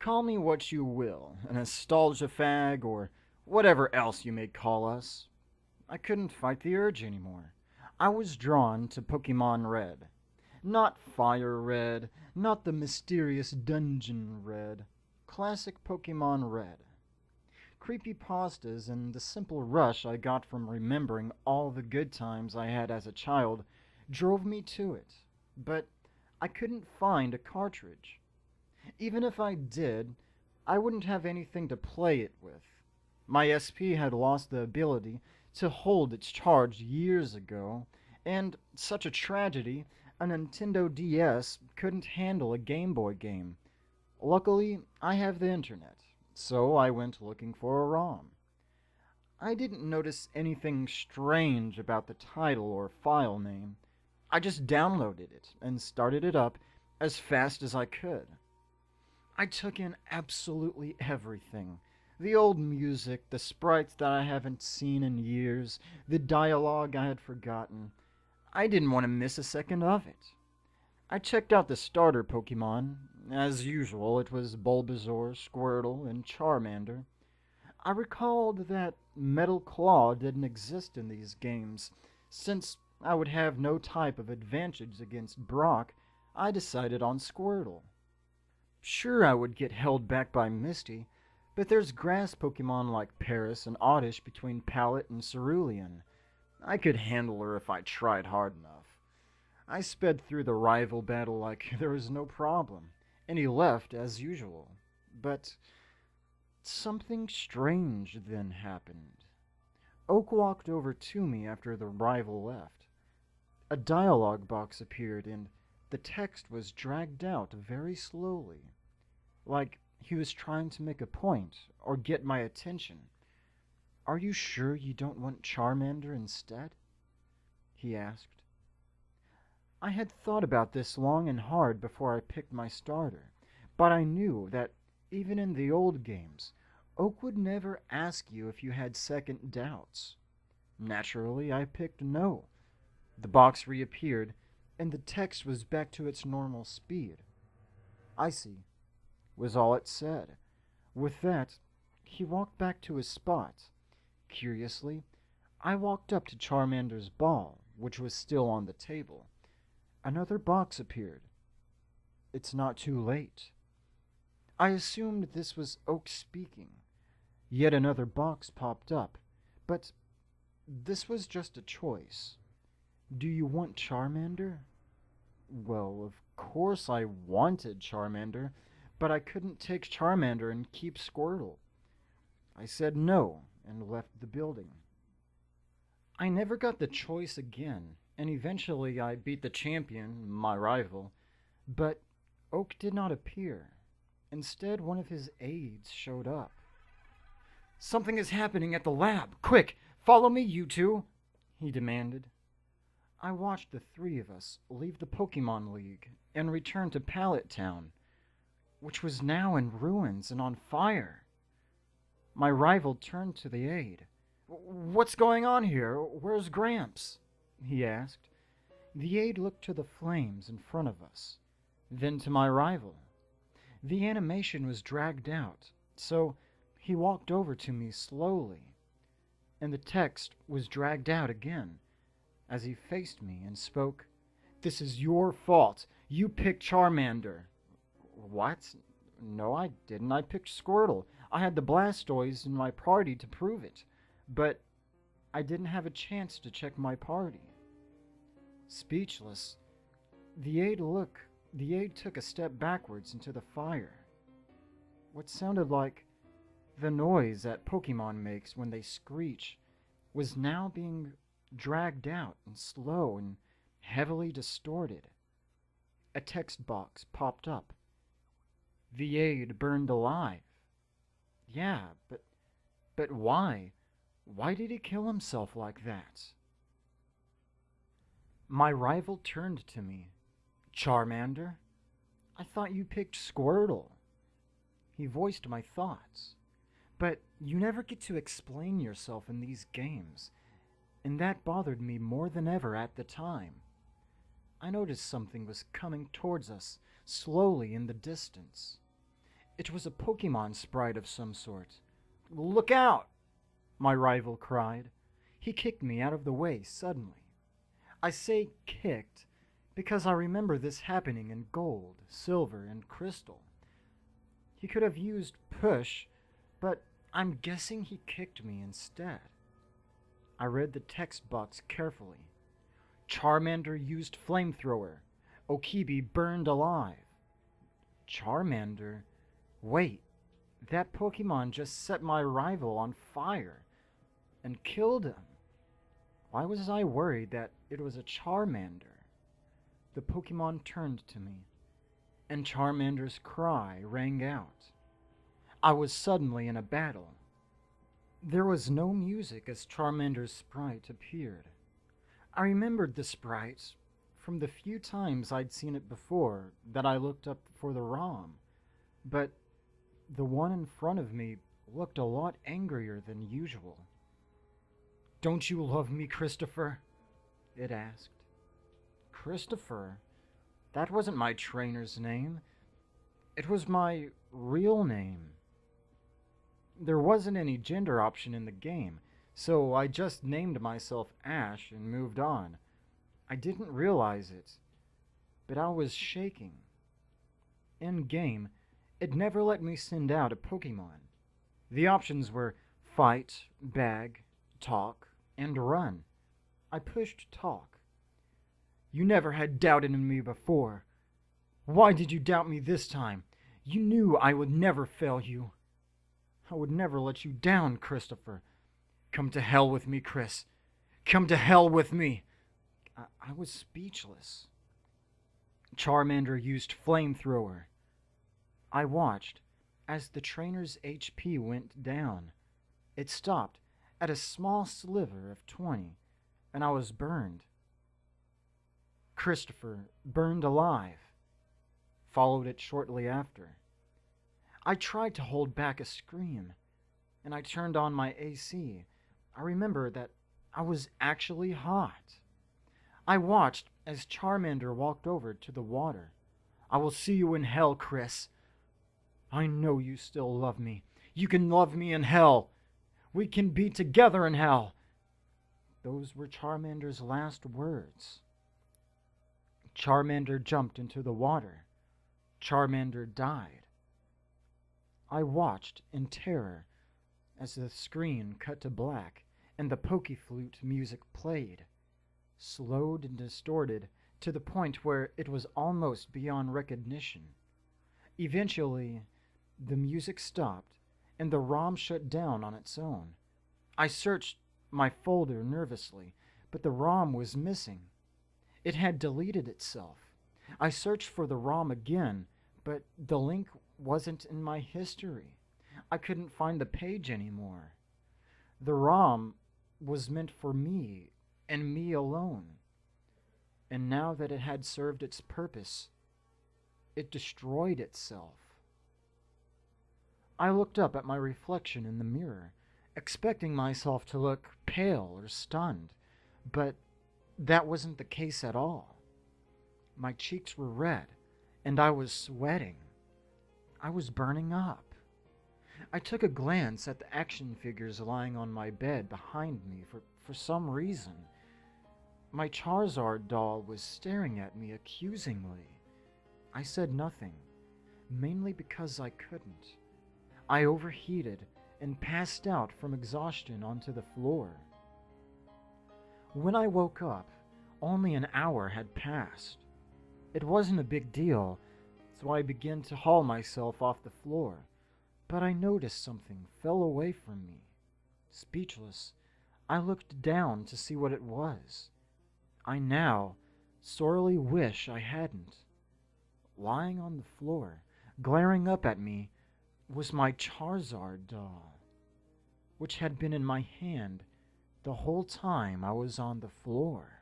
Call me what you will, a nostalgia fag, or whatever else you may call us. I couldn't fight the urge anymore. I was drawn to Pokemon Red. Not Fire Red, not the mysterious Dungeon Red. Classic Pokemon Red. Creepypastas and the simple rush I got from remembering all the good times I had as a child drove me to it, but I couldn't find a cartridge. Even if I did, I wouldn't have anything to play it with. My SP had lost the ability to hold its charge years ago, and such a tragedy, a Nintendo DS couldn't handle a Game Boy game. Luckily, I have the internet, so I went looking for a ROM. I didn't notice anything strange about the title or file name. I just downloaded it and started it up as fast as I could. I took in absolutely everything. The old music, the sprites that I haven't seen in years, the dialogue I had forgotten. I didn't want to miss a second of it. I checked out the starter Pokemon. As usual, it was Bulbasaur, Squirtle, and Charmander. I recalled that Metal Claw didn't exist in these games. Since I would have no type of advantage against Brock, I decided on Squirtle. Sure, I would get held back by Misty, but there's grass Pokemon like Paris and Oddish between Pallet and Cerulean. I could handle her if I tried hard enough. I sped through the rival battle like there was no problem, and he left as usual. But something strange then happened. Oak walked over to me after the rival left. A dialogue box appeared, and the text was dragged out very slowly, like he was trying to make a point or get my attention. "Are you sure you don't want Charmander instead?" he asked. I had thought about this long and hard before I picked my starter, but I knew that even in the old games, Oak would never ask you if you had second doubts. Naturally, I picked no. The box reappeared, and the text was back to its normal speed. "I see," was all it said. With that, he walked back to his spot. Curiously, I walked up to Charmander's ball, which was still on the table. Another box appeared. "It's not too late." I assumed this was Oak speaking. Yet another box popped up, but this was just a choice. "Do you want Charmander?" Well, of course I wanted Charmander, but I couldn't take Charmander and keep Squirtle. I said no and left the building. I never got the choice again, and eventually I beat the champion, my rival, but Oak did not appear. Instead, one of his aides showed up. "Something is happening at the lab. Quick, follow me, you two," he demanded. I watched the three of us leave the Pokemon League and return to Pallet Town, which was now in ruins and on fire. My rival turned to the aide. "What's going on here? Where's Gramps?" he asked. The aide looked to the flames in front of us, then to my rival. The animation was dragged out, so he walked over to me slowly, and the text was dragged out again as he faced me and spoke. "This is your fault. You picked Charmander." "What? No, I didn't. I picked Squirtle. I had the Blastoise in my party to prove it, but I didn't have a chance to check my party." Speechless, the aide took a step backwards into the fire. What sounded like the noise that Pokemon makes when they screech was now being dragged out and slow and heavily distorted. A text box popped up. "The aide burned alive." Yeah, but why? Why did he kill himself like that? My rival turned to me. "Charmander? I thought you picked Squirtle." He voiced my thoughts. "But you never get to explain yourself in these games, and that bothered me more than ever at the time." I noticed something was coming towards us, slowly in the distance. It was a Pokemon sprite of some sort. "Look out!" my rival cried. He kicked me out of the way suddenly. I say kicked because I remember this happening in gold, silver, and crystal. He could have used push, but I'm guessing he kicked me instead. I read the text box carefully. Charmander used flamethrower. Okibi burned alive. Charmander? Wait, that Pokemon just set my rival on fire and killed him. Why was I worried that it was a Charmander? The Pokemon turned to me, and Charmander's cry rang out. I was suddenly in a battle. There was no music as Charmander's sprite appeared. I remembered the sprite from the few times I'd seen it before that I looked up for the ROM, but the one in front of me looked a lot angrier than usual. "Don't you love me, Christopher?" it asked. Christopher? That wasn't my trainer's name. It was my real name. There wasn't any gender option in the game, so I just named myself Ash and moved on. I didn't realize it, but I was shaking. In-game, it never let me send out a Pokemon. The options were fight, bag, talk, and run. I pushed talk. "You never had doubted in me before. Why did you doubt me this time? You knew I would never fail you. I would never let you down, Christopher. Come to hell with me, Chris. Come to hell with me." I was speechless. Charmander used flamethrower. I watched as the trainer's HP went down. It stopped at a small sliver of 20, and I was burned. Christopher, burned alive, followed it shortly after. I tried to hold back a scream, and I turned on my AC. I remember that I was actually hot. I watched as Charmander walked over to the water. "I will see you in hell, Chris. I know you still love me. You can love me in hell. We can be together in hell." Those were Charmander's last words. Charmander jumped into the water. Charmander died. I watched in terror as the screen cut to black and the Pokeflute music played, slowed and distorted to the point where it was almost beyond recognition. Eventually, the music stopped and the ROM shut down on its own. I searched my folder nervously, but the ROM was missing. It had deleted itself. I searched for the ROM again, but the link wasn't in my history. I couldn't find the page anymore. The ROM was meant for me and me alone. And now that it had served its purpose, it destroyed itself. I looked up at my reflection in the mirror, expecting myself to look pale or stunned, but that wasn't the case at all. My cheeks were red, and I was sweating. I was burning up. I took a glance at the action figures lying on my bed behind me for some reason. My Charizard doll was staring at me accusingly. I said nothing, mainly because I couldn't. I overheated and passed out from exhaustion onto the floor. When I woke up, only an hour had passed. It wasn't a big deal, so I began to haul myself off the floor, but I noticed something fell away from me. Speechless, I looked down to see what it was. I now sorely wish I hadn't. Lying on the floor, glaring up at me, was my Charizard doll, which had been in my hand the whole time I was on the floor.